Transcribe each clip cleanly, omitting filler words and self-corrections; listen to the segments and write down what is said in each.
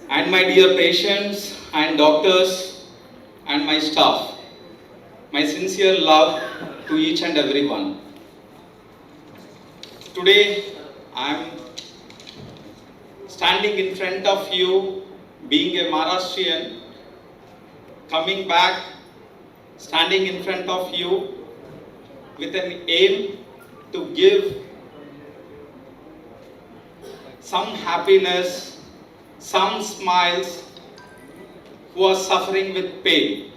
and my dear patients and doctors and my staff. My sincere love to each and everyone. Today, I am standing in front of you, being a Maharashtrian, coming back, standing in front of you with an aim to give some happiness, some smiles who are suffering with pain.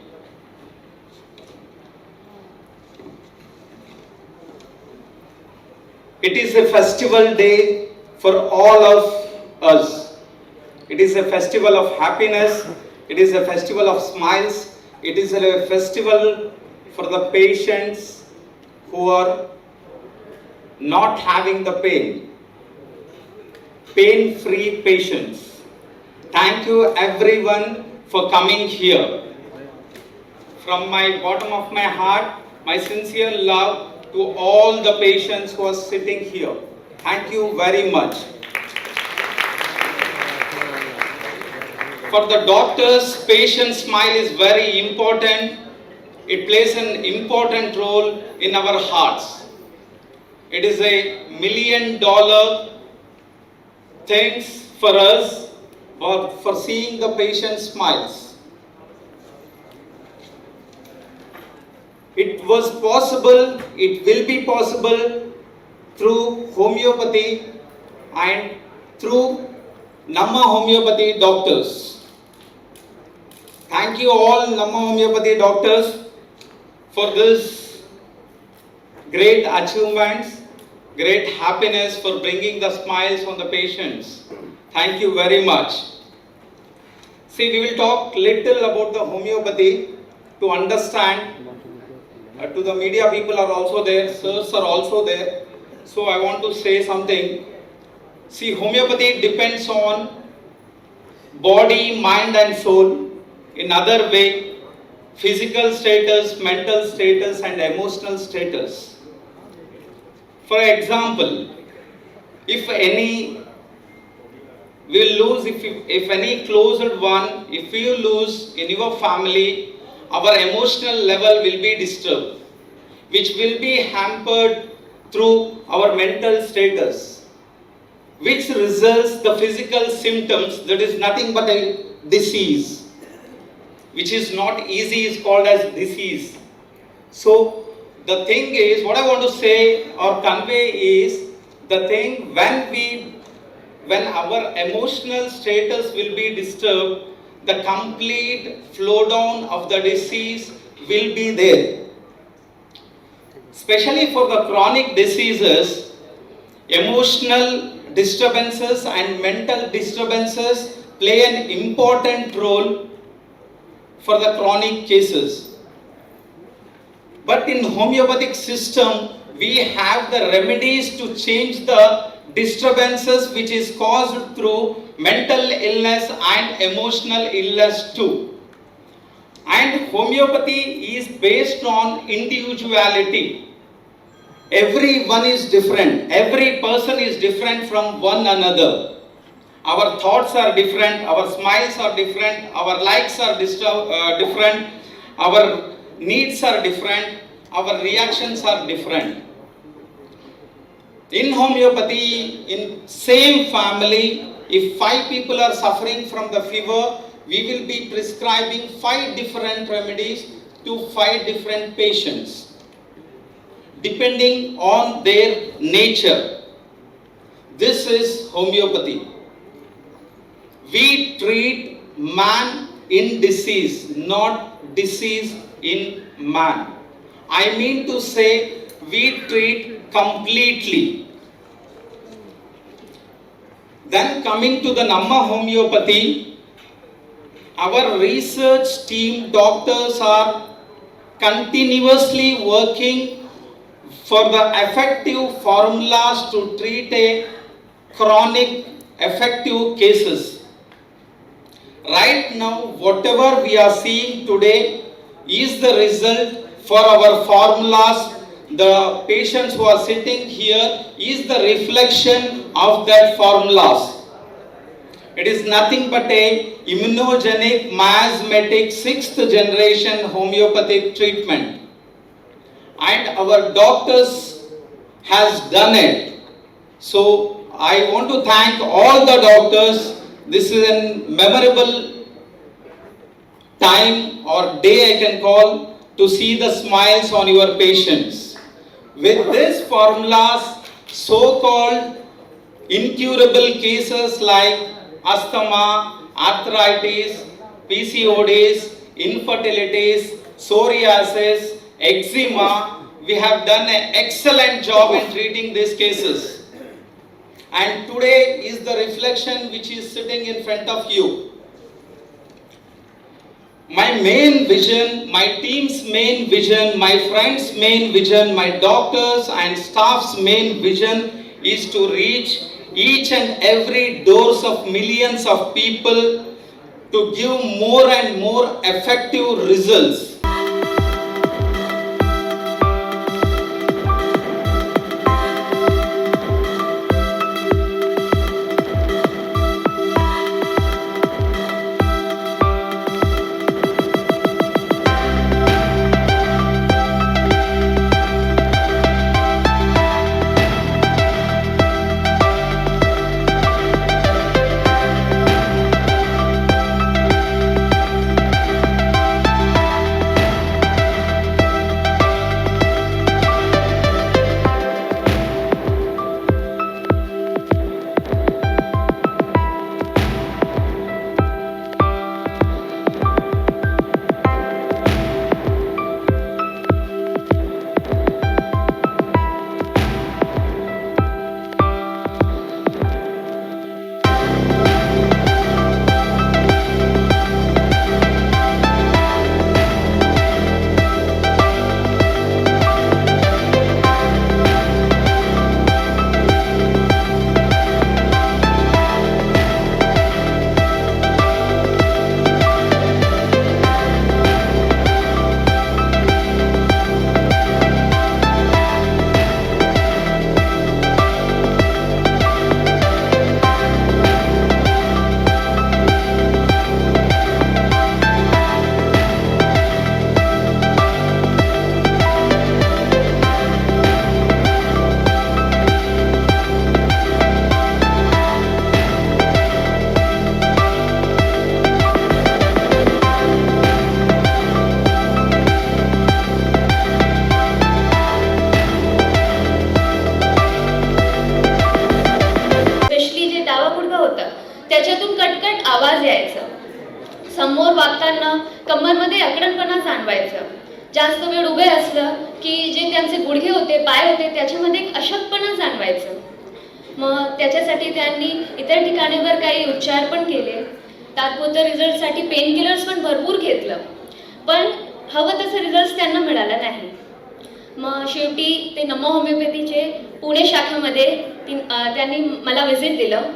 It is a festival day for all of us. It is a festival of happiness. It is a festival of smiles. It is a festival for the patients who are not having the pain. Pain-free patients. Thank you everyone for coming here. From my bottom of my heart, my sincere love to all the patients who are sitting here. Thank you very much. For the doctors, patient smile is very important. It plays an important role in our hearts. It is a $1 million things for us for seeing the patient smiles. It was possible, it will be possible through homeopathy and through Namma Homeopathy doctors. Thank you all Namma Homeopathy doctors for this great achievements, great happiness for bringing the smiles on the patients. Thank you very much. See, we will talk little about the homeopathy to understand. To the media people are also there, sirs are also there. So I want to say something. See, homeopathy depends on body, mind and soul. In other way, physical status, mental status and emotional status. For example, if any if any closed one, if you lose in your family, our emotional level will be disturbed, which will be hampered through our mental status, which results the physical symptoms, that is nothing but a disease, which is not easy, is called as disease. So the thing is, what I want to say or convey is, the thing when our emotional status will be disturbed, the complete flow down of the disease will be there. Especially for the chronic diseases, emotional disturbances and mental disturbances play an important role for the chronic cases. But in homeopathic system, we have the remedies to change the disturbances which is caused through mental illness and emotional illness too. And homeopathy is based on individuality. Everyone is different. Every person is different from one another. Our thoughts are different. Our smiles are different. Our likes are different. Our needs are different. Our reactions are different. In homeopathy, in same family, if 5 people are suffering from the fever, we will be prescribing 5 different remedies to 5 different patients, depending on their nature. This is homeopathy. We treat man in disease, not disease in man. I mean to say, we treat completely. Then coming to the Namma Homeopathy, our research team doctors are continuously working for the effective formulas to treat a chronic effective cases. Right now, whatever we are seeing today is the result for our formulas. The patients who are sitting here is the reflection of that formulas. It is nothing but a immunogenic miasmatic 6th generation homeopathic treatment. And our doctors has done it. So I want to thank all the doctors. This is a memorable time or day I can call to see the smiles on your patients. With these formulas, so-called incurable cases like asthma, arthritis, PCODs, infertilities, psoriasis, eczema, we have done an excellent job in treating these cases. And today is the reflection which is sitting in front of you. My main vision, my team's main vision, my friends' main vision, my doctors and staff's main vision is to reach each and every doors of millions of people to give more and more effective results. त्याच्यातून कटकट आवाज यायचा, समोर वागताना कमरमध्ये अकडणपणा जाणवायचं, जास्त वेळ उभे असलं की जे त्यांचे गुडघे होते, पाय होते, त्याच्यामध्ये एक अशक्तपणा जाणवायचं. मग त्याच्यासाठी त्यांनी इतर ठिकाणीवर काही उपचार पण केले, तात्पुरत्या रिझल्टसाठी पेन किलर्स पण भरपूर घेतलं, पण हवं तसं रिझल्ट त्यांना मिळाला नाही. मग शेवटी ते नमो होमिओपॅथीचे पुणे शाखेमध्ये त्यांनी मला व्हिजिट दिलं.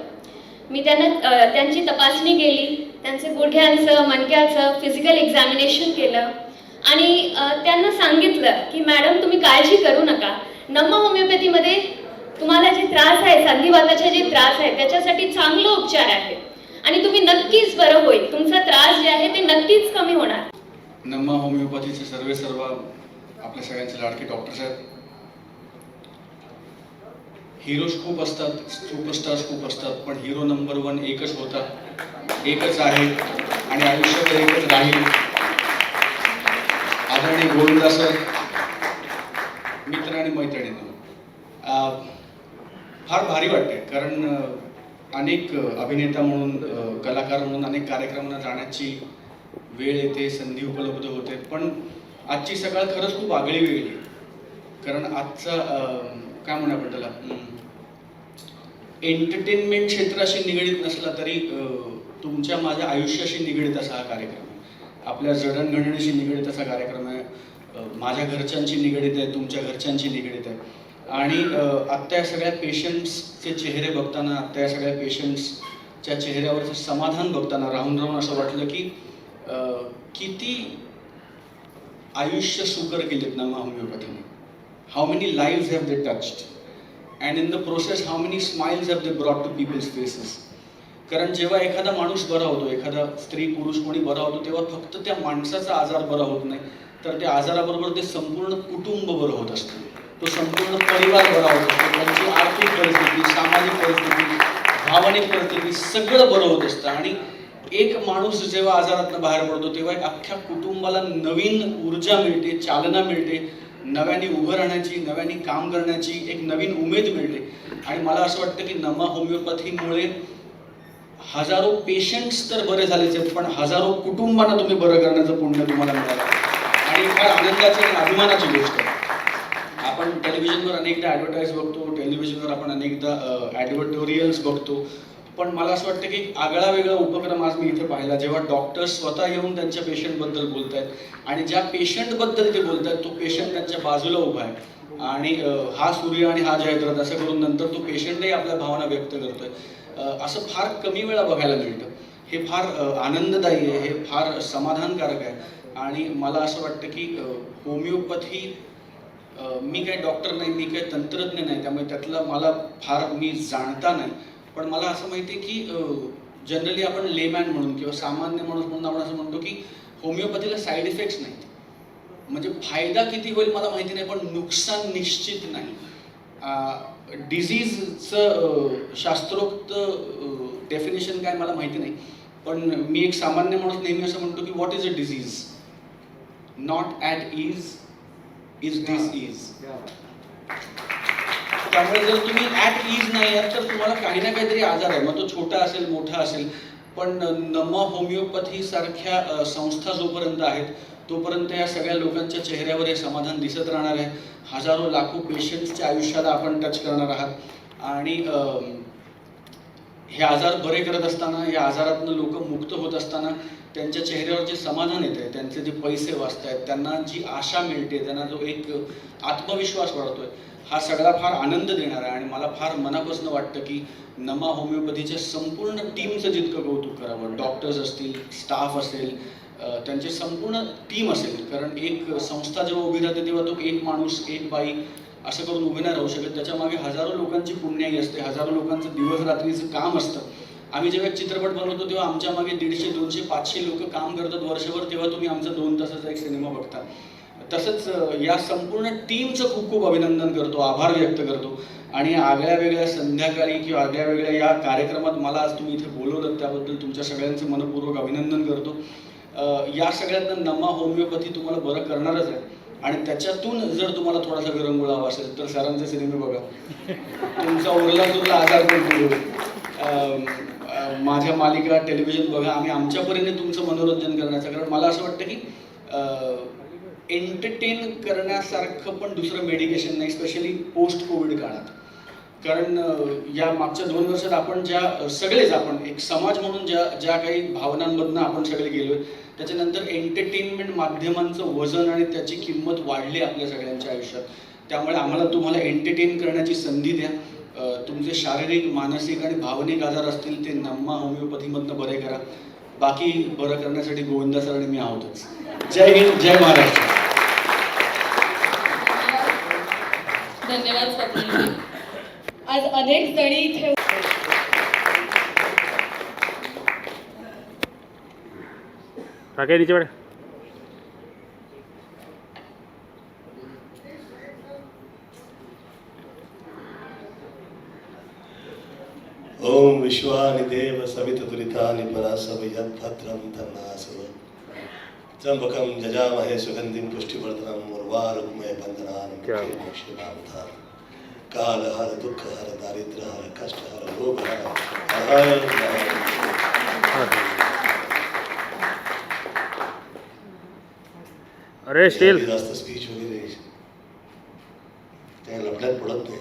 मी त्यांची तपासणी केली, त्यांचे गुडघ्यांचं, मणक्याचं फिजिकल एक्झामिनेशन केलं आणि त्यांना सांगितलं की मॅडम तुम्ही काळजी करू नका, नमो होमिओपॅथीमध्ये तुम्हाला जे त्रास आहे, संधिवाताचे जे त्रास आहे त्याच्यासाठी चांगले उपचार आहेत आणि तुम्ही नक्कीच बरं होईल, तुमचा त्रास जे आहे ते नक्कीच कमी होणार. नमो होमिओपॅथीचे सर्व आपल्या सगळ्यांचे लाडके डॉक्टर्स आहेत. हिरोज खूप असतात, सुपरस्टार्स खूप असतात, पण हिरो नंबर 1 एकच होता, एकच आहे आणि आयुष्यभर एकच राहील. आदरणीय गोविंदा सर, मित्र आणि मैत्रिणींनो, फार भारी वाटते, कारण अनेक अभिनेता म्हणून, कलाकार म्हणून अनेक कार्यक्रमांना जाण्याची वेळ येते, संधी उपलब्ध होते, पण आजची सकाळ खरंच खूप आगळी वेगळी, कारण आजचा काय म्हणू आपण त्याला, एंटरटेनमेंट क्षेत्राशी निगडीत नसला तरी तुमच्या माझ्या आयुष्याशी निगडीत असा हा कार्यक्रम आहे, आपल्या जडणघडणीशी निगडीत असा कार्यक्रम आहे, माझ्या घरच्यांशी निगडीत आहे, तुमच्या घरच्यांशी निगडीत आहे. आणि आत्ता या सगळ्या पेशंट्सचे चेहरे बघताना, आत्ता या सगळ्या पेशंट्सच्या चेहऱ्यावरचं समाधान बघताना राहून राहून असं वाटलं की किती आयुष्य सुकर केलेत ना होमिओपॅथीने. How many lives have they touched, and in the process how many smiles have they brought to people's faces. कारण जेव्हा एखादा माणूस बरा होतो, एखादा स्त्री पुरुष कोणी बरा होतो, तेव्हा फक्त त्या माणसाचा आजार बरा होत नाही, तर त्या आजाराबरोबर ते संपूर्ण कुटुंब बरं होत असतं, तो संपूर्ण परिवार बरा होत असतो, त्यांची आर्थिक परिस्थिती, सामाजिक परिस्थिती, भावनिक परिस्थिती सगळं बरं होत असतं. आणि एक माणूस जेव्हा आजारातनं बाहेर पडतो तेव्हा एक अख्ख्या कुटुंबाला नवीन ऊर्जा मिळते, चालना मिळते, नव्याने उभं राहण्याची, नव्याने काम करण्याची एक नवीन उमेद मिळते. आणि मला असं वाटतं की नमा होमिओपॅथीमुळे हजारो पेशंट्स तर बरे झालेच आहेत, पण हजारो कुटुंबांना तुम्ही बरं करण्याचं पुण्य तुम्हाला मिळालं. आणि फार आनंदाची आणि अभिमानाची गोष्ट आहे. आपण टेलिव्हिजनवर अनेकदा ॲडव्हर्टाईज बघतो, टेलिव्हिजनवर आपण अनेकदा ॲडव्हर्टोरियल्स बघतो, पण मला असं वाटतं की आगळा वेगळा उपक्रम आज मी इथे पाहिला, जेव्हा डॉक्टर्स स्वतः येऊन त्यांच्या पेशंटबद्दल बोलत आहेत आणि ज्या पेशंटबद्दल ते बोलत आहेत तो पेशंट त्यांच्या बाजूला उभा आहे आणि हा सूर्य आणि हा जयद्रथ असं करून नंतर तो पेशंटही आपल्या भावना व्यक्त करतोय. असं फार कमी वेळा बघायला मिळतं. हे फार आनंददायी आहे, हे फार समाधानकारक आहे. आणि मला असं वाटतं की होमिओपॅथी, मी काही डॉक्टर नाही, मी काही तंत्रज्ञ नाही, त्यामुळे त्यातलं मला फार मी जाणता नाही, पण मला असं माहिती आहे की जनरली आपण लेमॅन म्हणून किंवा सामान्य माणूस म्हणून आपण असं म्हणतो की होमिओपॅथीला साईड इफेक्ट्स नाहीत. म्हणजे फायदा किती होईल मला माहिती नाही, पण नुकसान निश्चित नाही. डिझीजचं शास्त्रोक्त डेफिनेशन काय मला माहिती नाही, पण मी एक सामान्य माणूस नेहमी असं म्हणतो की what is a disease? Not at is is disease. त्यामुळे जर तुम्ही ॲट इज नाही आहात तर तुम्हाला काही ना काहीतरी आजार आहे, मग तो छोटा असेल मोठा असेल, पण नमा होमिओपॅथी सारख्या संस्था जोपर्यंत आहेत तोपर्यंत या सगळ्या लोकांच्या चेहऱ्यावर हे समाधान दिसत राहणार आहे. हजारो लाखो पेशंट्सच्या आयुष्याला आपण टच करणार आहात आणि हे आजार बरे करत असताना, या आजारातनं लोक मुक्त होत असताना त्यांच्या चेहऱ्यावर जे समाधान येते, त्यांचे जे पैसे वाचत आहेत, त्यांना जी आशा मिळते, त्यांना जो एक आत्मविश्वास वाढतोय, हा सगळा फार आनंद देणार आहे. आणि मला फार मनापासून वाटतं की नमा होमिओपॅथीच्या संपूर्ण टीमचं जितकं कौतुक करावं, डॉक्टर्स असतील, स्टाफ असेल, त्यांची संपूर्ण टीम असेल. कारण एक संस्था जेव्हा उभी राहते तेव्हा तो एक माणूस, एक बाई असं करून उभे नाही राहू शकत. त्याच्यामागे हजारो लोकांची पुण्याई असते, हजारो लोकांचं दिवस रात्रीचं काम असतं. आम्ही जेव्हा एक चित्रपट बनवतो तेव्हा आमच्या मागे 150, 200, 500 लोक काम करतात वर्षभर, तेव्हा तुम्ही आमचा 2 तासाचा एक सिनेमा बघता. तसंच या संपूर्ण टीमचं खूप खूप अभिनंदन करतो, आभार व्यक्त करतो. आणि आगळ्या वेगळ्या संध्याकाळी किंवा आगळ्या वेगळ्या या कार्यक्रमात मला आज तुम्ही इथे बोलवलं त्याबद्दल तुमच्या सगळ्यांचं मनपूर्वक अभिनंदन करतो. या सगळ्यातनं नमा होमिओपॅथी तुम्हाला बरं करणारच आहे. आणि त्याच्यातून जर तुम्हाला थोडासा विरंगुळा हवा असेल तर सरांचे सिनेमे बघा, तुमचा उरला सुरला आजार पण दूर होईल. माझ्या मालिका टेलिव्हिजन बघा, आम्ही आमच्या परीने तुमचं मनोरंजन करण्याचं. कारण मला असं वाटतं की एंटरटेन करण्यासारखं पण दुसरं मेडिकेशन नाही, स्पेशली पोस्ट कोविड काळात. कारण या मागच्या 2 वर्षात आपण सगळेच आपण एक समाज म्हणून ज्या काही भावनांमधनं आपण सगळे गेलोय, त्याच्यानंतर एंटरटेनमेंट माध्यमांचं वजन आणि त्याची किंमत वाढली आपल्या सगळ्यांच्या आयुष्यात. त्यामुळे आम्हाला तुम्हाला एंटरटेन करण्याची संधी द्या. तुमचे शारीरिक, मानसिक आणि भावनिक आजार असतील ते नमा होमिओपॅथीमधनं बरे करा. बाकी बरं करण्यासाठी गोविंदा सर आणि मी आहोतच. जय हिंद, जय महाराष्ट्र. धन्यवाद स्वप्नील. आज अनेक जणी इथे आगे नीचे बढ़े. ओम विश्वानि देव सवितुरितानि परासव यद्भद्रं तन्नासव त्र्यंबकं जजामहे सुगन्धिं पुष्टिवर्धनं उर्वारुकमय बन्धनान् मोक्षदायकं कालहर दुःखहर दारिद्र्यहर कष्टहर रोगहर अरे स्टील जास्त स्पीच वगैरे त्या लफड्यात पडत नाही.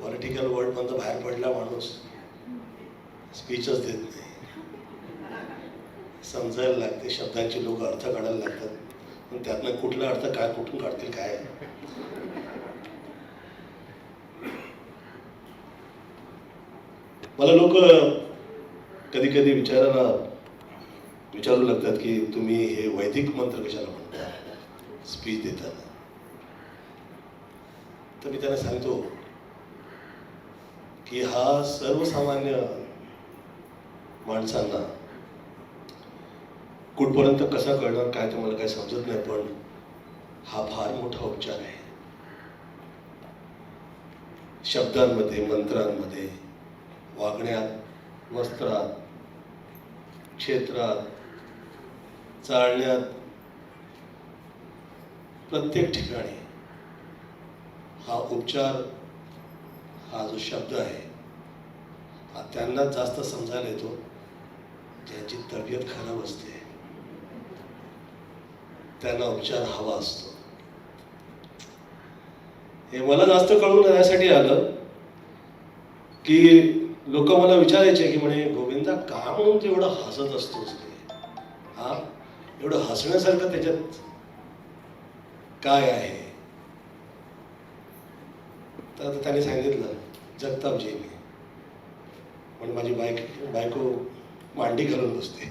पॉलिटिकल वर्ल्ड मधनं बाहेर पडला माणूस स्पीचच देत नाही. समजायला लागते, शब्दांचे लोक अर्थ काढायला लागतात, पण त्यातनं कुठला अर्थ काय कुठून काढतील काय. मला लोक कधी कधी विचारू लागतात की तुम्ही हे वैदिक मंत्र कशाला म्हणता स्पीच देताना. तर मी त्यांना सांगतो की हा सर्वसामान्य माणसांना कुठपर्यंत कसा कळणार काय ते मला काही समजत नाही, पण हा फार मोठा उपचार आहे. शब्दांमध्ये, मंत्रांमध्ये, वागण्यात, वस्त्रात, क्षेत्रात, चालण्यात, प्रत्येक ठिकाणी हा उपचार, हा जो शब्द आहे हा त्यांनाच जास्त समजायला येतो ज्यांची तब्येत खराब असते, त्यांना उपचार हवा असतो. हे मला जास्त कळून येण्यासाठी आलं की लोक मला विचारायचे की म्हणे गोविंदा का म्हणून तू एवढं हसत असतोस रे? हा, एवढं हसण्यासारखं त्याच्यात काय आहे? तर त्याने सांगितलं जगतापजी मी, पण माझी बायको मांडी घालून बसते.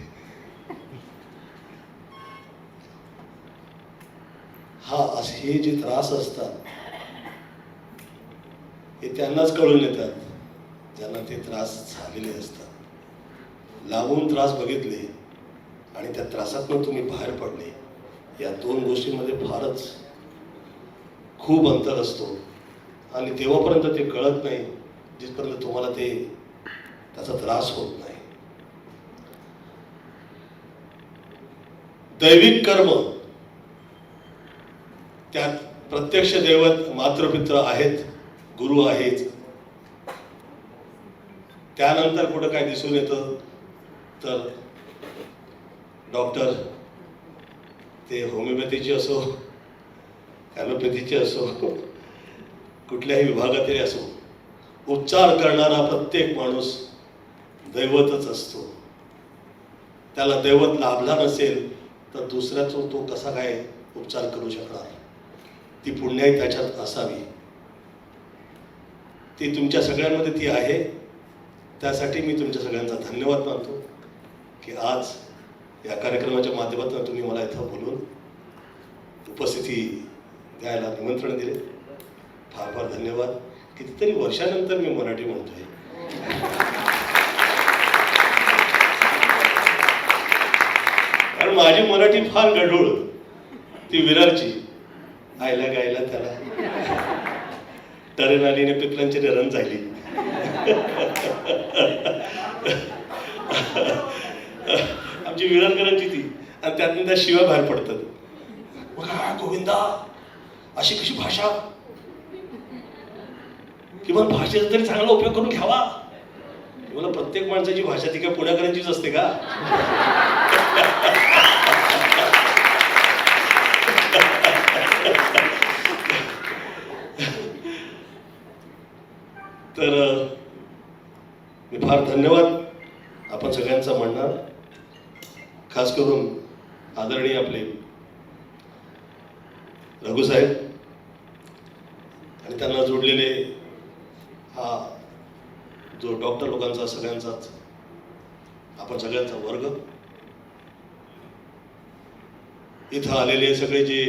हा, असे हे जे त्रास असतात हे त्यांनाच कळून येतात ज्यांना ते त्रास झालेले असतात. लांबून त्रास बघितले आणि त्या त्रासातून तुम्ही बाहेर पडले, या दोन गोष्टींमध्ये फारच खूप अंतर असतो आणि तेव्हापर्यंत ते कळत नाही जिथपर्यंत तुम्हाला ते त्याचा त्रास होत नाही. दैविक कर्म, त्यात प्रत्यक्ष दैवत मातृपित्र आहेत, गुरु आहेत. त्यानंतर कुठं काय दिसून येतं तर डॉक्टर, ते होमिओपॅथीचे असो, ॲलोपॅथीचे असो, कुठल्याही विभागातही असो, उपचार करणारा प्रत्येक माणूस दैवतच असतो. त्याला दैवत लाभला नसेल तर दुसऱ्याचा तो कसा काय उपचार करू शकणार? ती पुण्याई त्याच्यात असावी. ती तुमच्या सगळ्यांमध्ये ती आहे. त्यासाठी मी तुमच्या सगळ्यांचा धन्यवाद मानतो की आज या कार्यक्रमाच्या माध्यमातून तुम्ही मला इथं बोलून उपस्थिती द्यायला निमंत्रण दिले. फार फार धन्यवाद. कितीतरी वर्षानंतर मी मराठी म्हणतोय. कारण माझी मराठी फार गढूळ, ती विरारची. आयला गायला त्याला टरेन आलीने पित्रांची ररण झाली. आमची विरारकरांची ती, आणि त्यातून त्या शिव्या बाहेर पडतात. मग हा गोविंदा अशी कशी भाषा, किंवा भाषेचा तरी चांगला उपयोग करून घ्यावा. मला प्रत्येक माणसाची भाषा ती काय पुण्याकरांचीच असते का? तर मी फार धन्यवाद आपण सगळ्यांचा म्हणणार. खास करून आदरणीय आपले रघु साहेब आणि त्यांना जोडलेले हा जो डॉक्टर लोकांचा सगळ्यांचाच आपण सगळ्यांचा वर्ग, इथं आलेले सगळे जे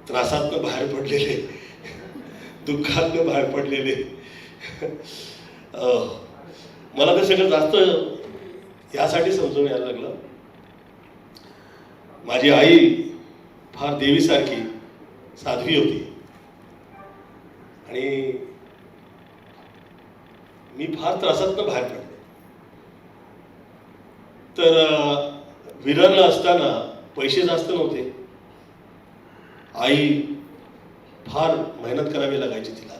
त्रासातनं बाहेर पडलेले, दुःखातनं बाहेर पडलेले, मला ते सगळं जास्त यासाठी समजून यायला लागलं. माझी आई फार देवीसारखी साध्वी होती आणि मी फार त्रासातनं बाहेर पडले. तर विरारला असताना पैसे जास्त नव्हते. आई फार मेहनत करावी लागायची तिला.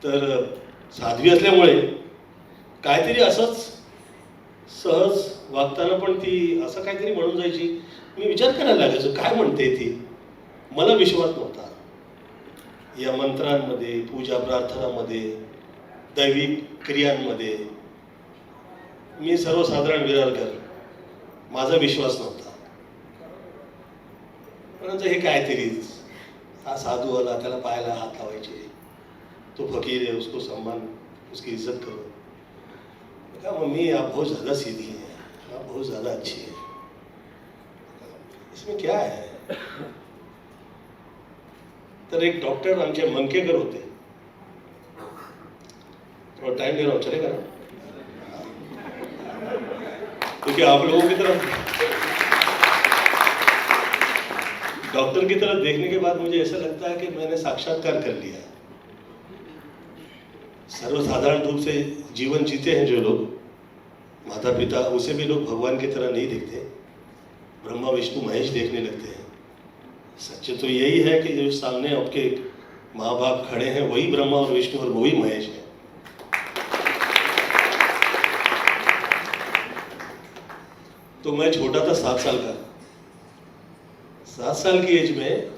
तर साध्वी असल्यामुळे काहीतरी असंच सहज वागताना पण ती असं काहीतरी म्हणून जायची. मी विचार करायला लागायचो काय म्हणते ती. मला विश्वास नव्हता. या मंत्रांमध्ये, पूजा प्रार्थनामध्ये, दैविक क्रियांमध्ये मी सर्वसाधारण विरारकर, माझा विश्वास नव्हता. परंतु हे काहीतरीच, हा साधू आला त्याला पायाला हात लावायचे, तो फकीर है उसको सम्मान, उसकी इज्जत करो. कहा मम्मी आप बहुत ज़्यादा सीधी हैं, आप बहुत ज़्यादा अच्छी है, इसमें क्या है? तर एक डॉक्टर आमचे मनकेकर होते. और टाइम ले रहा हूँ, चलेगा ना? क्योंकि आप लोगों की तरफ, डॉक्टर की तरफ देखने के बाद मुझे ऐसा लगता है कि मैंने साक्षात्कार कर लिया है। सर्वसाधारण रूप से जीवन जीते हैं जो लोग, माता पिता, उसे भी लोग भगवान की तरह नहीं देखते, ब्रह्मा विष्णु महेश देखने लगते हैं। सच्चे तो यही है कि जो सामने आपके माँ बाप खड़े हैं वही ब्रह्मा और विष्णु और वही महेश है। तो मैं छोटा था 7 साल का, 7 साल की एज में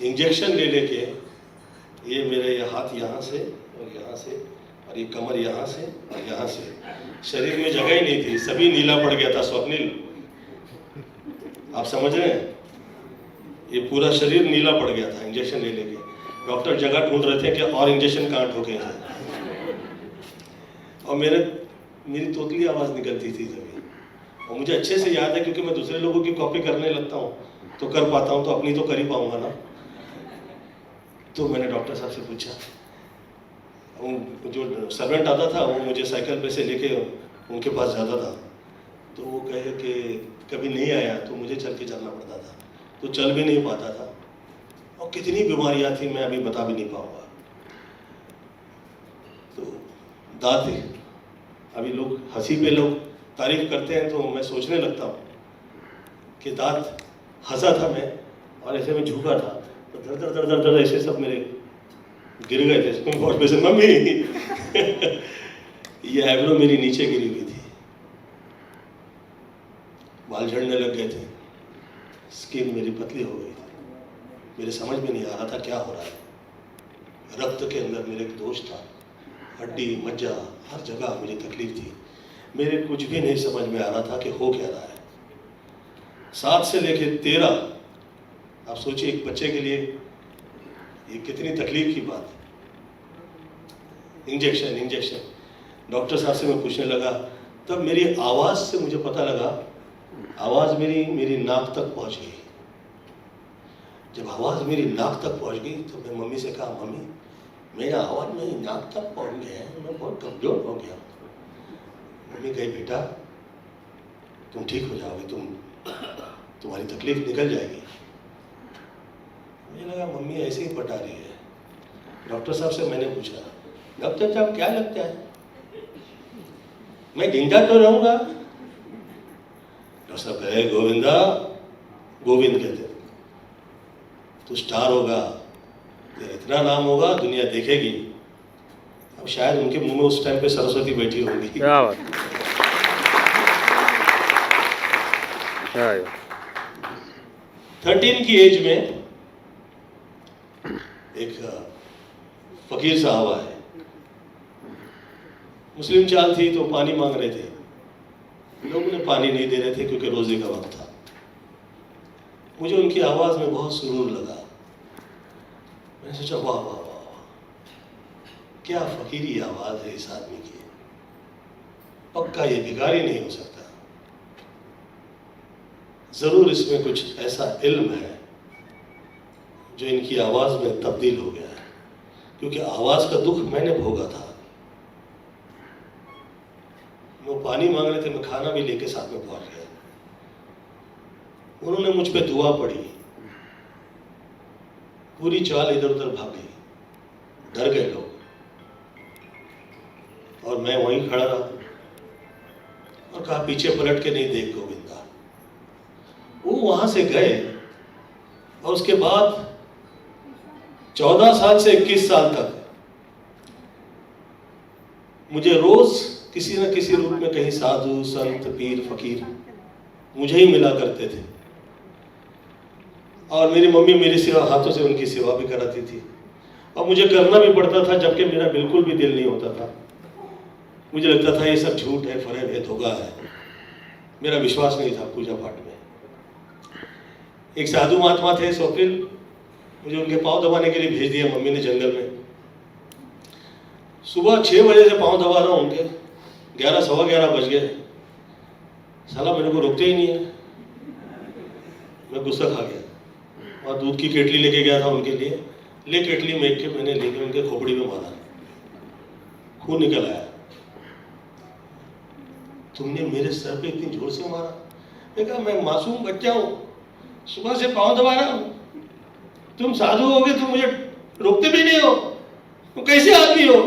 इंजेक्शन ले लेके, ये मेरे ये हाथ यहाँ से और यहाँ से और ये कमर यहाँ से और यहाँ से, शरीर में जगह ही नहीं थी, सभी नीला पड़ गया था। स्वप्निल, आप समझ रहे हैं? ये पूरा शरीर नीला पड़ गया था इंजेक्शन ले लेके। डॉक्टर जगह ढूंढ रहे थे कि और इंजेक्शन कहाँ ठोके जाए। और मेरी तोतली आवाज़ निकलती थी तभी, और मुझे अच्छे से याद है क्योंकि मैं दूसरे लोगों की कॉपी करने लगता हूँ तो कर पाता हूँ, तो अपनी तो कर ही पाऊंगा ना। तो मैंने डॉक्टर साहब से पूछा, जो सर्वेंट आता था वो मुझे साइकिल पे से लेके उनके पास जाता था, तो वो कहे कि कभी नहीं आया तो मुझे चल के चलना पड़ता था, तो चल भी नहीं पाता था, और कितनी बीमारियां थी मैं अभी बता भी नहीं पाऊंगा। तो दांत, अभी लोग हंसी पे लोग तारीफ करते हैं तो मैं सोचने लगता हूँ कि दांत हंसा था मैं और ऐसे में झुका था तो दर दर दर दर दर ऐसे सब मेरे गिर गए थे। बहुत पैसे मम्मी ये आईब्रो मेरी नीचे गिरी हुई थी, बाल झड़ने लग गए थे, स्किन मेरी पतली हो गई थी, मेरे समझ में नहीं आ रहा था क्या हो रहा है। रक्त के अंदर मेरे एक दोष था, हड्डी मज्जा हर जगह मुझे तकलीफ थी, मेरे कुछ भी नहीं समझ में आ रहा था कि हो क्या रहा है। 7 से लेके 13, आप सोचिए एक बच्चे के लिए ये कितनी तकलीफ की बात है। इंजेक्शन डॉक्टर साहब से मैं पूछने लगा, तब मेरी आवाज़ से मुझे पता लगा, आवाज़ मेरी नाक तक पहुंच गई। जब आवाज़ मेरी नाक तक पहुंच गई तो मैं मम्मी से कहा, मम्मी मेरा आवाज़ मेरी नाक तक पहुंच गया है, मैं बहुत कमज़ोर हो गया। मम्मी कही, बेटा तुम ठीक हो जाओगे, तुम्हारी तकलीफ निकल जाएगी। मुझे लगा मम्मी ऐसे ही पटा रही है। डॉक्टर साहब से मैंने पूछा, डॉक्टर साहब क्या लगता है मैं जिंदा तो रहूंगा? डॉक्टर साहब कहे, गोविंदा, गोविंद कहते, तू स्टार होगा, तेरा इतना नाम होगा दुनिया देखेगी। अब शायद उनके मुंह में उस टाइम पे सरस्वती बैठी होगी। क्या बात, क्या है? 13 की एज में एक फकीर साहब आए, मुस्लिम चाल थी तो पानी मांग रहे थे, लोग उन्हें पानी नहीं दे रहे थे क्योंकि रोजे का वक्त था। मुझे उनकी आवाज में बहुत सुरूर लगा, मैंने सोचा वाह वाह वाह वाह, क्या फकीरी आवाज है इस आदमी की, पक्का ये भिखारी नहीं हो सकता, जरूर इसमें कुछ ऐसा इल्म है जो इनकी आवाज में तब्दील हो गया है, क्योंकि आवाज का दुख मैंने भोगा था। वो पानी मांग रहे थे, मैं खाना भी लेके साथ में पहुंच गया। उन्होंने मुझ पे दुआ पड़ी, पूरी चाल इधर उधर भाग गई, डर गए लोग, और मैं वहीं खड़ा रहा और कहा, पीछे पलट के नहीं देख गोविंदा। वो वहां से गए और उसके बाद 14 साल से 21 साल तक मुझे रोज किसी न किसी रूप में कहीं साधु संत पीर फकीर मुझे ही मिला करते थे, और मेरी मम्मी मेरी सेवा, हाथों से उनकी सेवा भी कराती थी, और मुझे करना भी पड़ता था जबकि मेरा बिल्कुल भी दिल नहीं होता था। मुझे लगता था ये सब झूठ है, फरेब है, धोखा है, मेरा विश्वास नहीं था पूजा पाठ में। एक साधु महात्मा थे स्वप्निल, मुझे उनके पाँव दबाने के लिए भेज दिया मम्मी ने जंगल में। सुबह 6 बजे से पाँव दबा रहा हूँ उनके, 11 सवा 11 बज गए, साला मेरे को रोकते ही नहीं है। मैं गुस्सा खा गया और दूध की केटली लेके गया था उनके लिए, ले केटली में के मैंने लेके उनके खोपड़ी में मारा। खून निकल आया। तुमने मेरे सर पे इतनी जोर से मारा। मैं कहा मैं मासूम बच्चा हूं, सुबह से पांव दबा रहा हूं, तुम साधु हो गए, तुम मुझे रोकते भी नहीं हो, तुम कैसे आदमी हो?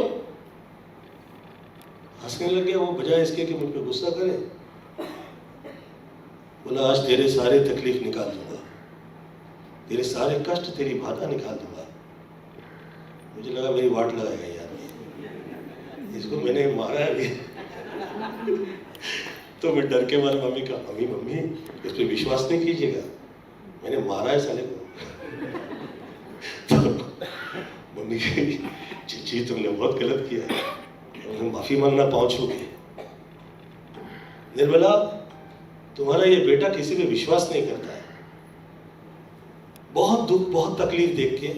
हंसने लग गया वो, बजाय इसके कि मुझ पे गुस्सा करे। बोला आज तेरे सारे तकलीफ निकाल दूंगा, तेरे सारे कष्ट, तेरी बाधा निकाल दूंगा। मुझे लगा मेरी वाट लगाएगा ये आदमी, इसको मैंने मारा है अभी। तो मैं डर के मारे मम्मी का, मम्मी इस पर विश्वास नहीं कीजिएगा, मैंने मारा है साले को। तो मम्मी कही जी तुमने बहुत गलत किया है, तो माफी मांगना पाँव छू के। निर्मला तुम्हारा ये बेटा किसी पे विश्वास नहीं करता है। बहुत दुख बहुत तकलीफ देख के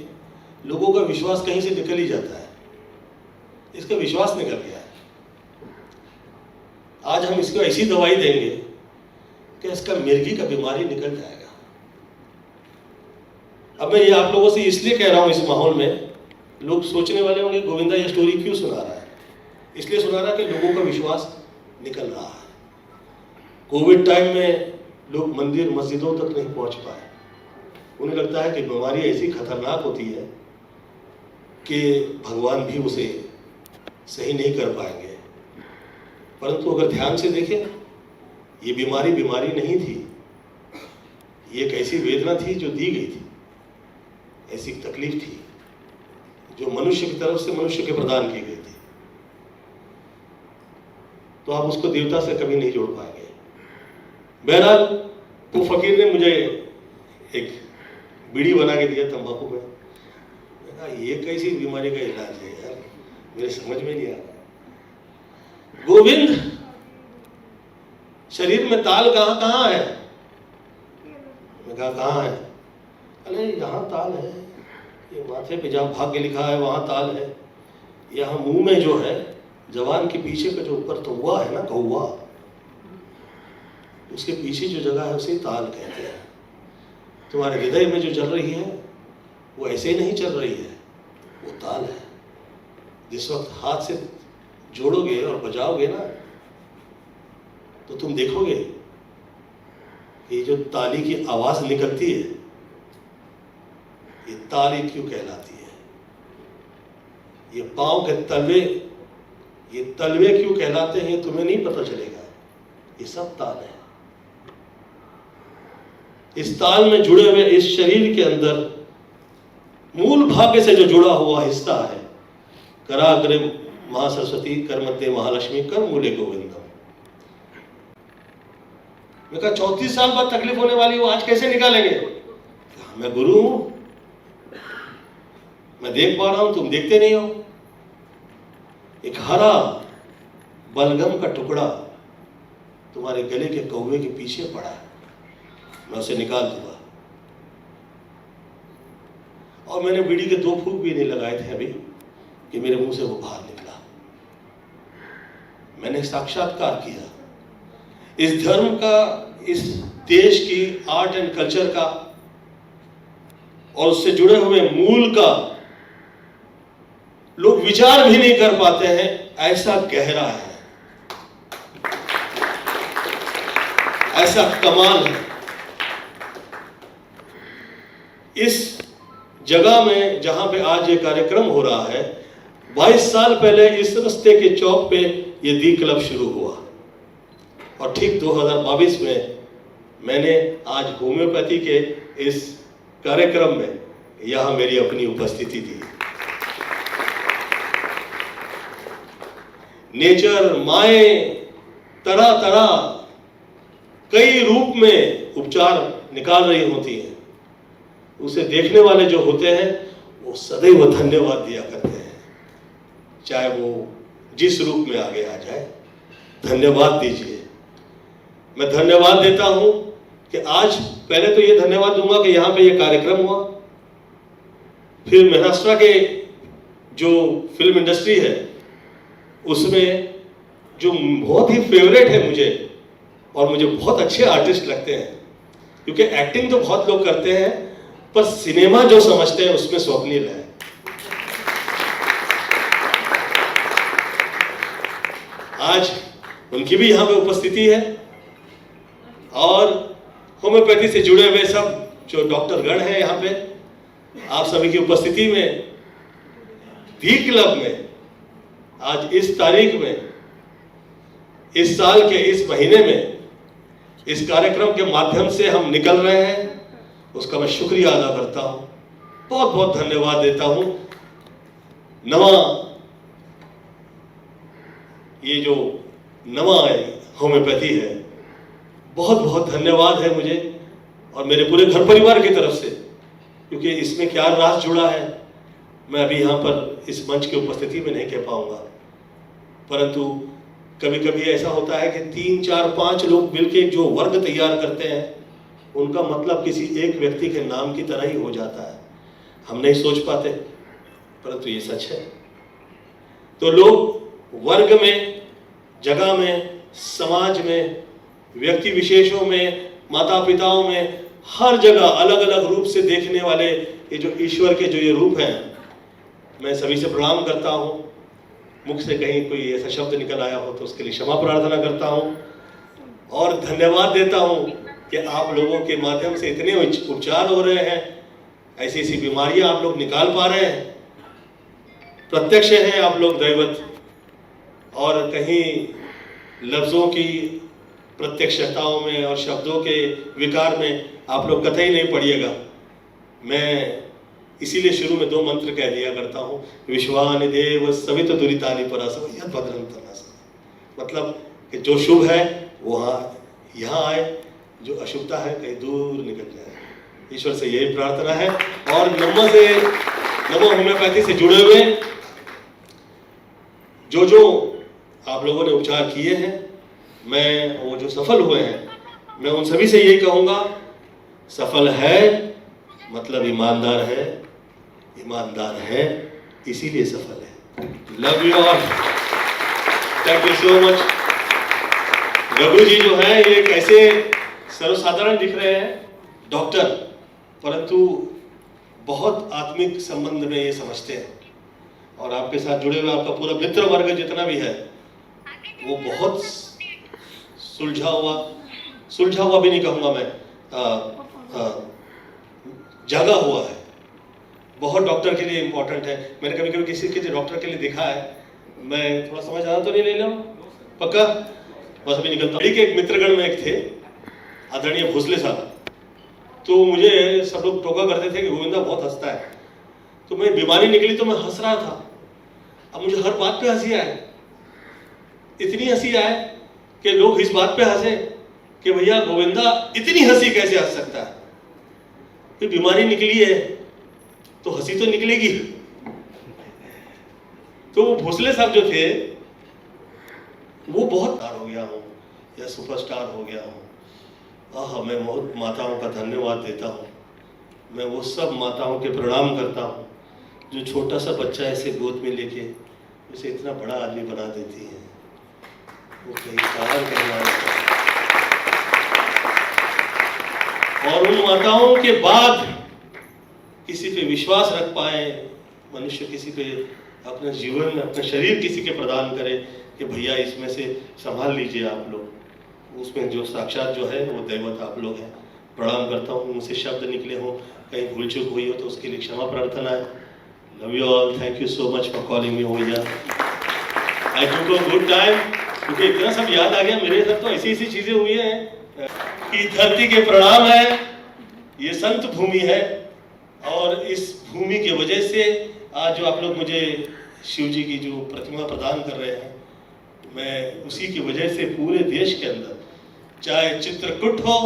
लोगों का विश्वास कहीं से निकल ही जाता है, इसका विश्वास निकल गया है। आज हम इसको ऐसी दवाई देंगे कि इसका मिर्गी का बीमारी निकल जाएगा। अब मैं ये आप लोगों से इसलिए कह रहा हूं, इस माहौल में लोग सोचने वाले होंगे गोविंदा ये स्टोरी क्यों सुना रहा है। इसलिए सुना रहा है कि लोगों का विश्वास निकल रहा है। कोविड टाइम में लोग मंदिर मस्जिदों तक नहीं पहुंच पाए, उन्हें लगता है कि बीमारी ऐसी खतरनाक होती है कि भगवान भी उसे सही नहीं कर पाएंगे। परंतु अगर ध्यान से देखें, ये बीमारी नहीं थी, ये एक ऐसी वेदना थी जो दी गई थी, ऐसी तकलीफ थी जो मनुष्य की तरफ से मनुष्य के प्रदान की गई थी। तो आप उसको देवता से कभी नहीं जोड़ पाएंगे। बहरहाल वो फकीर ने मुझे एक बीड़ी बना के दिया तंबाकू में। मैंने कहा ये कैसी बीमारी का इलाज है यार, मेरे समझ में नहीं आ रहा। गोविंद शरीर में ताल कहाँ है? मैं कहा कहाँ है? अरे यहाँ ताल है, ये माथे पे जहाँ भाग्य लिखा है वहाँ ताल है, यहाँ मुंह में जो है जवान के पीछे का जो ऊपर कौवा है ना, कौवा, उसके पीछे जो जगह है उसे ताल कहते हैं। तुम्हारे हृदय में जो चल रही है वो ऐसे ही नहीं चल रही है, वो ताल है। जिस वक्त हाथ से जोड़ोगे और बजाओगे ना, तो तुम देखोगे ये जो ताली की आवाज निकलती है, ये ताली क्यों कहलाती है? ये पांव के तलवे, ये तलवे क्यों कहलाते हैं तुम्हें नहीं पता चलेगा। ये सब ताल है। इस ताल में जुड़े हुए इस शरीर के अंदर मूल भाग्य से जो जुड़ा हुआ हिस्सा है, कराग्रे महासरस्वती, कर मध्य महालक्ष्मी, कर मूले गोविंदम। मैं कहा 34 साल बाद तकलीफ होने वाली वो आज कैसे निकालेंगे? मैं गुरु हूं, मैं देख पा रहा हूं, तुम देखते नहीं हो। एक हरा बलगम का टुकड़ा तुम्हारे गले के कौवे के पीछे पड़ा है, मैं उसे निकाल दूंगा। और मैंने बीड़ी के 2 फूंक भी नहीं लगाए थे अभी कि मेरे मुंह से वो बाहर निकला। मैंने साक्षात्कार किया इस धर्म का, इस देश की आर्ट एंड कल्चर का और उससे जुड़े हुए मूल का लोग विचार भी नहीं कर पाते हैं, ऐसा गहरा है, ऐसा कमाल है। इस जगह में जहां पे आज ये कार्यक्रम हो रहा है, 22 साल पहले इस रास्ते के चौक पे ये दी क्लब शुरू हुआ और ठीक 2022 में मैंने आज होम्योपैथी के इस कार्यक्रम में यहां मेरी अपनी उपस्थिति दी। नेचर, माएँ तरह तरह कई रूप में उपचार निकाल रही होती हैं, उसे देखने वाले जो होते हैं वो सदैव धन्यवाद दिया करते हैं, चाहे वो जिस रूप में आगे आ जाए, धन्यवाद दीजिए। मैं धन्यवाद देता हूं कि आज पहले तो ये धन्यवाद दूंगा कि यहाँ पे ये कार्यक्रम हुआ, फिर महाराष्ट्र के जो फिल्म इंडस्ट्री है उसमें जो बहुत ही फेवरेट है मुझे और मुझे बहुत अच्छे आर्टिस्ट लगते हैं, क्योंकि एक्टिंग तो बहुत लोग करते हैं पर सिनेमा जो समझते हैं उसमें स्वप्निल है। आज उनकी भी यहाँ पे उपस्थिति है और होम्योपैथी से जुड़े हुए सब जो डॉक्टर गण हैं यहाँ पे, आप सभी की उपस्थिति में धी क्लब में आज इस तारीख में, इस साल के इस महीने में इस कार्यक्रम के माध्यम से हम निकल रहे हैं, उसका मैं शुक्रिया अदा करता हूं, बहुत बहुत धन्यवाद देता हूं। नवा ये जो नवा होम्योपैथी है, बहुत बहुत धन्यवाद है मुझे और मेरे पूरे घर परिवार की तरफ से, क्योंकि इसमें क्या राज जुड़ा है मैं अभी यहाँ पर इस मंच की उपस्थिति में नहीं कह पाऊंगा, परंतु कभी कभी ऐसा होता है कि 3, 4, 5 लोग मिलके जो वर्ग तैयार करते हैं उनका मतलब किसी एक व्यक्ति के नाम की तरह ही हो जाता है। हम नहीं सोच पाते, परंतु ये सच है। तो लोग वर्ग में, जगह में, समाज में, व्यक्ति विशेषों में, माता पिताओं में, हर जगह अलग अलग रूप से देखने वाले ये जो ईश्वर के जो ये रूप हैं, मैं सभी से प्रणाम करता हूँ। मुख से कहीं कोई ऐसा शब्द निकल आया हो तो उसके लिए क्षमा प्रार्थना करता हूँ और धन्यवाद देता हूँ कि आप लोगों के माध्यम से इतने उपचार हो रहे हैं, ऐसी ऐसी बीमारियां आप लोग निकाल पा रहे हैं। प्रत्यक्ष हैं आप लोग दैवत, और कहीं लफ्ज़ों की प्रत्यक्षताओं में और शब्दों के विकार में आप लोग कतई नहीं पड़िएगा। मैं इसीलिए शुरू में 2 मंत्र कह दिया करता हूँ, विश्वानि देव सवित दुरितानि परासव यद भद्रं तन्नासव। मतलब कि जो शुभ है वो यहाँ आए, जो अशुभता है कहीं दूर निकल जाए। ईश्वर से यही प्रार्थना है। और नमो होम्योपैथी से जुड़े हुए जो आप लोगों ने उपचार किए हैं, मैं वो जो सफल हुए हैं, मैं उन सभी से यही कहूँगा, सफल है मतलब ईमानदार है, ईमानदार है इसीलिए सफल है। Love you all, thank you so much. Raghu ji जो है ये कैसे सर्वसाधारण दिख रहे हैं डॉक्टर, परंतु बहुत आत्मिक संबंध में ये समझते हैं और आपके साथ जुड़े हुए आपका पूरा मित्र वर्ग जितना भी है वो बहुत सुलझा हुआ भी नहीं कहूँगा मैं, जागा हुआ है। बहुत डॉक्टर के लिए इम्पोर्टेंट है। मैंने कभी कभी किसी के डॉक्टर के लिए देखा है, मैं थोड़ा समझ आना तो नहीं ले लो पक्का, बस अभी निकलता हूँ। एक मित्रगण में एक थे आदरणीय भोसले साहब, तो मुझे सब लोग टोका करते थे कि गोविंदा बहुत हंसता है, तो मैं बीमारी निकली तो मैं हंस रहा था। अब मुझे हर बात पे हंसी आए, इतनी हंसी आए कि लोग इस बात पे हंसे कि भैया गोविंदा इतनी हंसी कैसे हंस सकता है, कि बीमारी निकली है तो हंसी तो निकलेगी। तो वो भोसले साहब जो थे वो बहुत स्टार हो गया हूँ या सुपरस्टार हो गया हूँ, मैं बहुत माताओं का धन्यवाद देता हूँ। मैं वो सब माताओं के प्रणाम करता हूँ जो छोटा सा बच्चा ऐसे गोद में लेके उसे इतना बड़ा आदमी बना देती हैं। वो कहीं कार करना, और उन माताओं के बाद किसी पे विश्वास रख पाए मनुष्य, किसी पे अपना जीवन, अपना शरीर किसी के प्रदान करे कि भैया इसमें से संभाल लीजिए आप लोग, उसमें जो साक्षात जो है वो दैवत आप लोग हैं। प्रणाम करता हूँ। मुझसे शब्द निकले हो, कहीं भूल चूक हुई हो तो उसके लिए क्षमा प्रार्थना है। Love you all, thank you so much for calling me भैया। आई टुक अ गुड टाइम, क्योंकि इतना सब याद आ गया मेरे साथ, तो ऐसी ऐसी चीजें हुई हैं कि धरती के प्रणाम है, ये संत भूमि है, और इस भूमि की वजह से आज जो आप लोग मुझे शिव जी की जो प्रतिमा प्रदान कर रहे हैं, मैं उसी की वजह से पूरे देश के अंदर, चाहे चित्रकूट हो,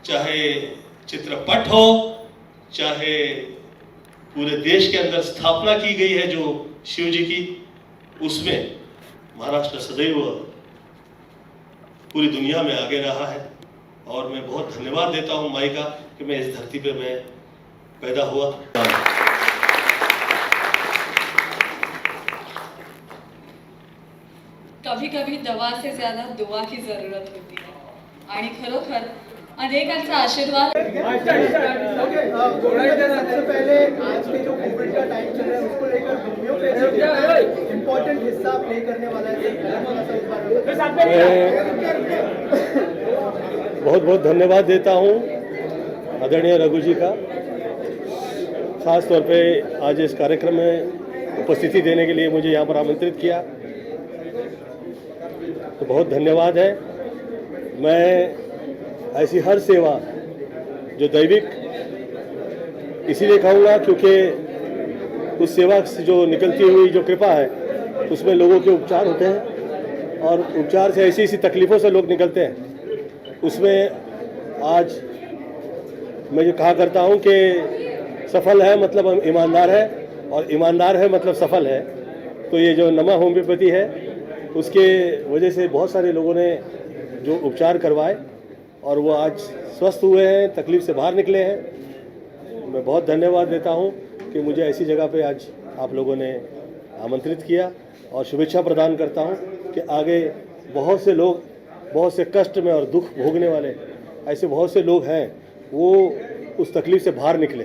चाहे चित्रपट हो, चाहे पूरे देश के अंदर स्थापना की गई है जो शिव जी की, उसमें महाराष्ट्र सदैव पूरी दुनिया में आगे रहा है। और मैं बहुत धन्यवाद देता हूँ माई का कि मैं इस धरती पे मैं पैदा हुआ। कभी कभी दवा से ज्यादा दुआ की जरूरत होती है, आणि खरोखर अनेकांचा आशीर्वाद। सबसे पहले आज के जो कोविड का टाइम चल रहा है उसको लेकर होम्योपैथी इम्पोर्टेंट हिस्सा प्ले करने वाला है। बहुत बहुत धन्यवाद देता हूँ आदरणीय रघु जी का, ख़ास तौर पे आज इस कार्यक्रम में उपस्थिति देने के लिए मुझे यहाँ पर आमंत्रित किया, तो बहुत धन्यवाद है। मैं ऐसी हर सेवा जो दैविक इसीलिए कहूँगा क्योंकि उस सेवा से जो निकलती हुई जो कृपा है उसमें लोगों के उपचार होते हैं और उपचार से ऐसी ऐसी तकलीफ़ों से लोग निकलते हैं। उसमें आज मैं जो कहा करता हूँ कि सफल है मतलब ईमानदार है और ईमानदार है मतलब सफल है। तो ये जो नमा होम्योपैथी है उसके वजह से बहुत सारे लोगों ने जो उपचार करवाए और वो आज स्वस्थ हुए हैं, तकलीफ से बाहर निकले हैं। मैं बहुत धन्यवाद देता हूँ कि मुझे ऐसी जगह पे आज आप लोगों ने आमंत्रित किया और शुभेच्छा प्रदान करता हूँ कि आगे बहुत से लोग बहुत से कष्ट में और दुख भोगने वाले ऐसे बहुत से लोग हैं, वो उस तकलीफ से बाहर निकले,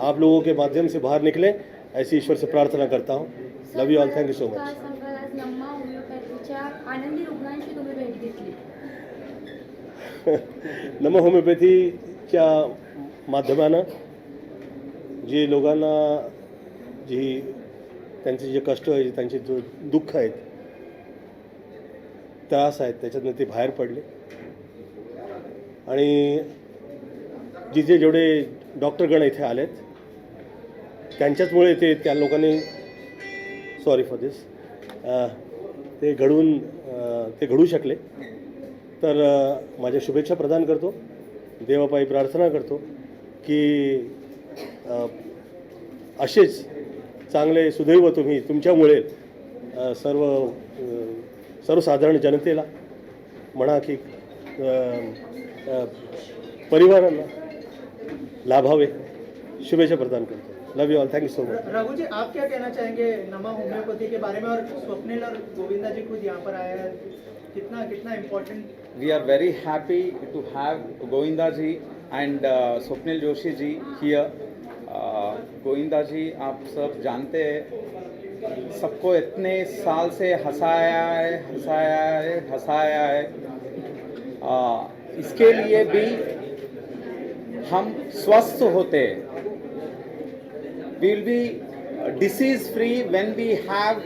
आप लोगों के माध्यम से बाहर निकले, ऐसी ईश्वर से प्रार्थना करता हूँ। Love you all, thank you so much. आज नमा होमिओपॅथीच्या आनंदी रुग्णांशी तुम्ही भेट घेतली। नमा होमिओपॅथीच्या माध्यमानं जी लोकांना जी त्यांचे जे कष्ट आहेत, त्यांचे जो दुःख आहेत, त्रास आहेत, त्याच्यातून ते बाहेर पडले आणि जिथे जेवढे डॉक्टरगण इथे आलेत त्यांच्याचमुळे त्या लोकांनी सॉरी फॉर दिस ते घडू शकले। तर माझ्या शुभेच्छा प्रदान करतो, देवापायी प्रार्थना करतो की असेच चांगले सुदैव तुम्ही तुमच्यामुळे सर्वसाधारण जनतेला म्हणा की परिवारांना लाभावे, शुभेच्छा प्रदान करतो। Love you all, thank you so much. Raghu ji, आप क्या कहना चाहेंगे नमा होम्योपैथी के बारे में? और स्वप्निल और गोविंदा जी खुद यहाँ पर आए हैं, कितना कितना important. We are very happy to have Govinda ji and Swapnil Joshi ji here. Govinda ji, आप सब जानते हैं, सबको इतने साल से हंसाया है। इसके लिए भी हम स्वस्थ होते हैं। We will be disease free when we have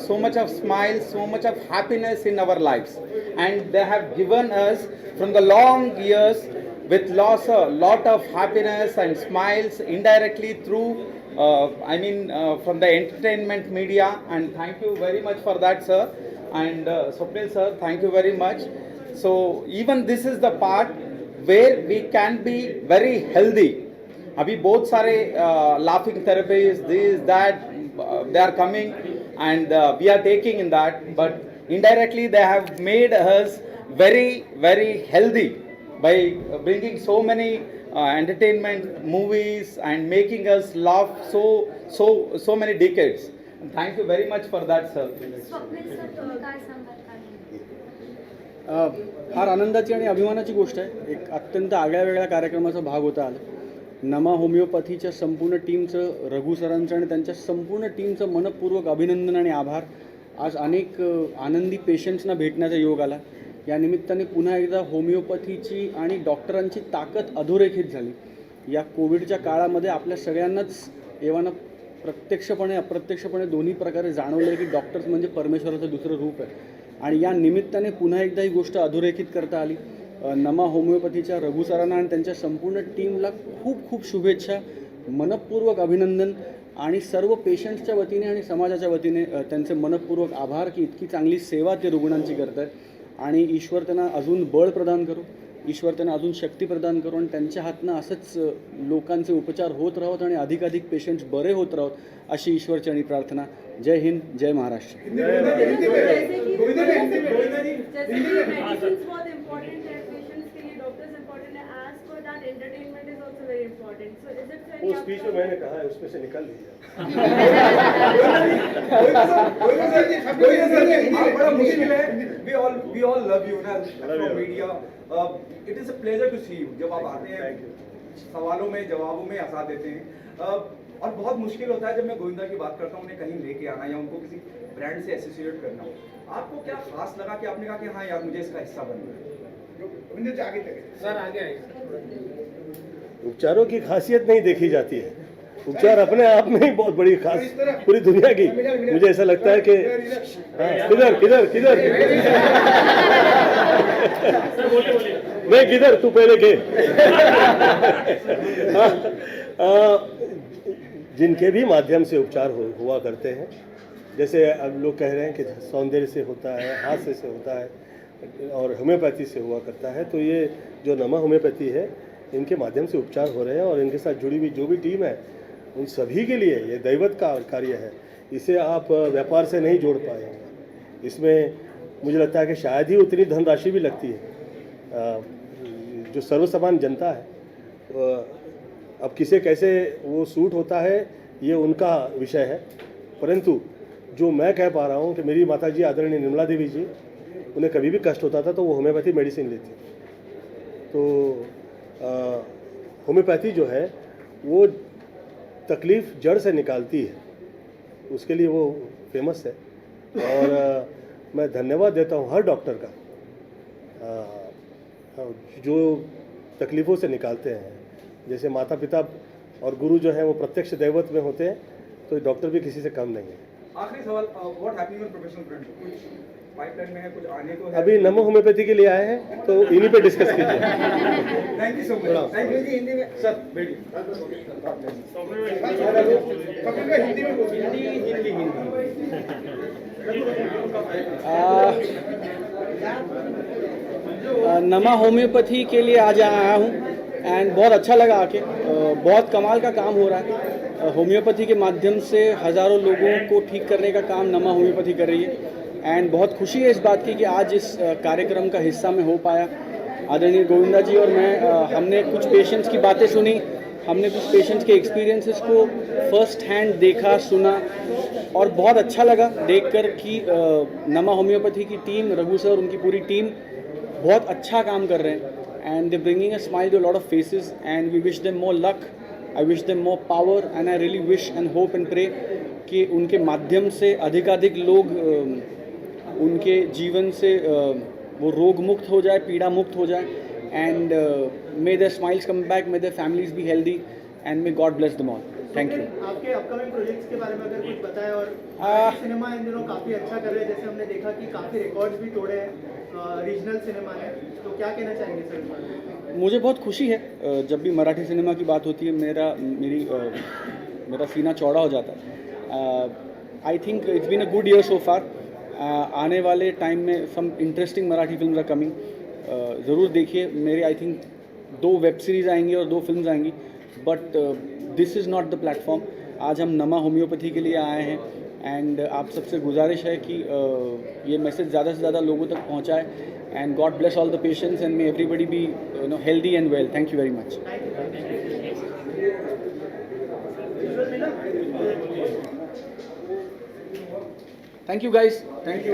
so much of smiles, so much of happiness in our lives, and they have given us from the long years with lot of happiness and smiles indirectly through from the entertainment media, and thank you very much for that, sir. And Swapnil sir, thank you very much. So even this is the part where we can be very healthy. अभी बहुत सारे laughing therapies, this, that, they are coming, and we are taking in that, but indirectly they have made us very, very healthy by bringing so many entertainment movies and making us laugh so many decades. And thank you very much for that, sir. Swapnil sir, तुम्ही काय सांगाल? फार आनंदाची आणि अभिमानाची गोष्ट आहे। एक अत्यंत आगळ्या वेगळ्या कार्यक्रमाचा भाग होता आज। नमा होमिओपॅथीच्या संपूर्ण टीमचं, रघु सरांचं आणि त्यांच्या संपूर्ण टीमचं मनपूर्वक अभिनंदन आणि आभार। आज अनेक आनंदी पेशंट्सना भेटण्याचा योग आला। या निमित्ताने पुन्हा एकदा होमिओपॅथीची आणि डॉक्टरांची ताकद अधोरेखित झाली। या कोविडच्या काळामध्ये आपल्या सगळ्यांनाच एव्हाना प्रत्यक्षपणे अप्रत्यक्षपणे दोन्ही प्रकारे जाणवलं की डॉक्टर्स म्हणजे परमेश्वराचं दुसरं रूप आहे, आणि या निमित्ताने पुन्हा एकदा ही गोष्ट अधोरेखित करता आली। नमा होमिओपॅथीच्या रघु सरांना आणि त्यांच्या संपूर्ण टीमला खूप खूप शुभेच्छा, मनपूर्वक अभिनंदन आणि सर्व पेशंट्सच्या वतीने आणि समाजाच्या वतीने त्यांचे मनपूर्वक आभार की इतकी चांगली सेवा ते रुग्णांची करत आहेत। आणि ईश्वर त्यांना अजून बळ प्रदान करो, ईश्वर त्यांना अजून शक्ती प्रदान करो आणि त्यांच्या हातनं असंच लोकांचे उपचार होत राहोत आणि अधिकाधिक पेशंट्स बरे होत राहोत, अशी ईश्वरचरणी प्रार्थना। जय हिंद, जय महाराष्ट्र। वो स्पीच में मैंने कहा है, उसमें से निकल लीजिए। बड़ा मुश्किल है। We all love you ना, from media. It is a pleasure to see you. जब आप आते हैं, सवालों में जवाबों में हंसा देते हैं। और बहुत मुश्किल होता है जब मैं गोविंदा की बात करता हूँ उन्हें कहीं लेके आना या उनको किसी ब्रांड से एसोसिएट करना। आपको क्या खास लगा कि आपने कहा कि हाँ यार मुझे इसका हिस्सा बनना है? गोविंदा जी आगे तक सर, आगे आए। उपचारों की खासियत नहीं देखी जाती है, उपचार अपने आप में ही बहुत बड़ी खास पूरी दुनिया की। मुझे ऐसा लगता है कि किधर किधर किधर नहीं किधर तू पहले के जिनके भी माध्यम से उपचार हुआ करते हैं, जैसे अब लोग कह रहे हैं कि सौंदर्य से होता है, हास्य से होता है और होम्योपैथी से हुआ करता है, तो ये जो नमा होम्योपैथी है इनके माध्यम से उपचार हो रहे हैं और इनके साथ जुड़ी हुई जो भी टीम है उन सभी के लिए ये दैवत का कार्य है। इसे आप व्यापार से नहीं जोड़ पाएंगे। इसमें मुझे लगता है कि शायद ही उतनी धनराशि भी लगती है। जो सर्वसामान्य जनता है अब किसे कैसे वो सूट होता है ये उनका विषय है, परंतु जो मैं कह पा रहा हूँ कि मेरी माताजी आदरणीय निर्मला देवी जी, उन्हें कभी भी कष्ट होता था तो वो होम्योपैथी मेडिसिन लेती। तो होम्योपैथी जो है वो तकलीफ़ जड़ से निकालती है, उसके लिए वो फेमस है। और मैं धन्यवाद देता हूँ हर डॉक्टर का जो तकलीफ़ों से निकालते हैं। जैसे माता पिता और गुरु जो हैं वो प्रत्यक्ष दैवत में होते हैं, तो डॉक्टर भी किसी से कम नहीं है। आखिरी सवाल, what happening on professional front? कुछ पाइपलाइन में है, कुछ आने को है? अभी नमो होम्योपैथी के लिए आए हैं तो इन्हीं पे डिस्कस कीजिए। Thank you so much. Thank you जी। हिंदी में सर बैठिए। हिंदी में नमा होम्योपैथी के लिए आज आया हूँ एंड बहुत अच्छा लगा आके। बहुत कमाल का काम हो रहा है। होम्योपैथी के माध्यम से हज़ारों लोगों को ठीक करने का काम नमा होम्योपैथी कर रही है एंड बहुत खुशी है इस बात की कि आज इस कार्यक्रम का हिस्सा में हो पाया। आदरणीय गोविंदा जी और मैं हमने कुछ पेशेंट्स की बातें सुनी, हमने कुछ पेशेंट्स के एक्सपीरियंसेस को फर्स्ट हैंड देखा सुना और बहुत अच्छा लगा देखकर कि नमा होम्योपैथी की टीम, रघु सर उनकी पूरी टीम बहुत अच्छा काम कर रहे हैं and they bringing a smile to lot of faces and we wish them more luck, I wish them more power and I really wish and hope and pray कि उनके माध्यम से अधिकाधिक लोग उनके जीवन से वो रोग मुक्त हो जाए, पीड़ा मुक्त हो जाए and may their smiles come back, may their families be healthy and may God bless them all. Thank you. आपके अपकमिंग प्रोजेक्ट्स के बारे में अगर कुछ बताएं और सिनेमा इन दिनों काफ़ी अच्छा कर रहे हैं, जैसे हमने देखा कि काफ़ी रिकॉर्ड्स भी तोड़े हैं रीजनल सिनेमा ने, तो क्या कहना चाहेंगे सर इस बारे में? मुझे बहुत खुशी है जब भी मराठी सिनेमा की बात होती है मेरा सीना चौड़ा हो जाता है। I think it's been a good year so far. आने वाले टाइम में some interesting Marathi film are coming, ज़रूर देखिए। मेरे आई थिंक 2 वेब सीरीज़ आएंगी और 2 फिल्म्स आएंगी, but this is not the platform. आज हम नमा होम्योपैथी के लिए आए हैं एंड आप सबसे गुजारिश है कि ये मैसेज ज़्यादा से ज़्यादा लोगों तक पहुँचाए and God bless all the patients and may everybody B healthy and well. Thank you very much. Thank you guys. Thank you.